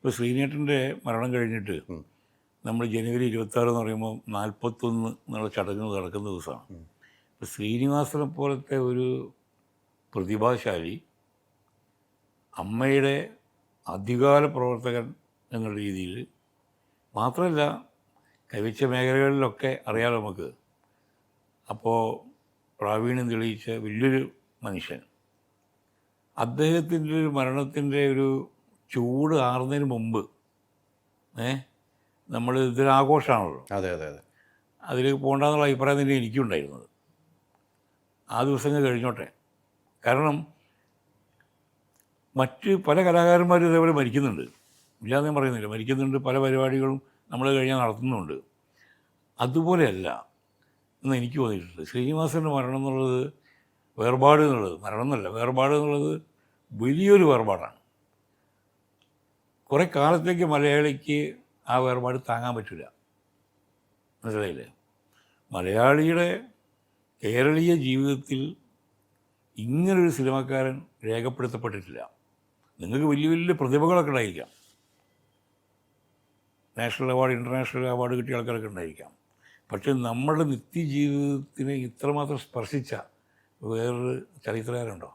ഇപ്പോൾ ശ്രീനേട്ടൻ്റെ മരണം കഴിഞ്ഞിട്ട് നമ്മൾ ജനുവരി 26 എന്ന് പറയുമ്പോൾ 41 എന്നുള്ള ചടങ്ങ് നടക്കുന്ന ദിവസമാണ്. ഇപ്പോൾ ശ്രീനിവാസനെ പോലത്തെ ഒരു പ്രതിഭാശാലി, അമ്മയുടെ അധികാര പ്രവർത്തകൻ എന്നുള്ള രീതിയിൽ മാത്രമല്ല, കൈവച്ച മേഖലകളിലൊക്കെ അറിയാലോ നമുക്ക്. അപ്പോൾ പ്രാവീണ്യം തെളിയിച്ച വലിയൊരു മനുഷ്യൻ, അദ്ദേഹത്തിൻ്റെ ഒരു മരണത്തിൻ്റെ ഒരു ചൂട് ആറുന്നതിന് മുമ്പ് നമ്മൾ ഇതൊരാഘോഷമാണല്ലോ. അതെ അതെ അതെ. അതിലേക്ക് പോകണ്ടെന്നുള്ള അഭിപ്രായം തന്നെ എനിക്കുണ്ടായിരുന്നത്. ആ ദിവസങ്ങൾ കഴിഞ്ഞോട്ടെ. കാരണം മറ്റ് പല കലാകാരന്മാരും ഇതേപോലെ മരിക്കുന്നുണ്ട്, ഇല്ലാതെ ഞാൻ പറയുന്നില്ല, മരിക്കുന്നുണ്ട്. പല പരിപാടികളും നമ്മൾ കഴിഞ്ഞാൽ നടത്തുന്നുണ്ട്. അതുപോലെയല്ല എന്ന് എനിക്ക് തോന്നിയിട്ടുണ്ട്. ശ്രീനിവാസൻ്റെ മരണം എന്നുള്ളത്, വേർപാട് എന്നുള്ളത്, മരണം എന്നല്ല, വേർപാട് എന്നുള്ളത് വലിയൊരു വേർപാടാണ്. കുറേ കാലത്തേക്ക് മലയാളിക്ക് ആ വേർപാട് താങ്ങാൻ പറ്റില്ല. മനസ്സിലായില്ലേ? മലയാളിയുടെ കേരളീയ ജീവിതത്തിൽ ഇങ്ങനൊരു സിനിമക്കാരൻ രേഖപ്പെടുത്തപ്പെട്ടിട്ടില്ല. നിങ്ങൾക്ക് വലിയ വലിയ പ്രതിഭകളൊക്കെ ഉണ്ടായിരിക്കാം, നാഷണൽ അവാർഡ്, ഇൻ്റർനാഷണൽ അവാർഡ് കിട്ടിയ ആൾക്കാരൊക്കെ ഉണ്ടായിരിക്കാം. പക്ഷെ നമ്മുടെ നിത്യജീവിതത്തിനെ ഇത്രമാത്രം സ്പർശിച്ച വേറൊരു ചരിത്രകാരുണ്ടോ?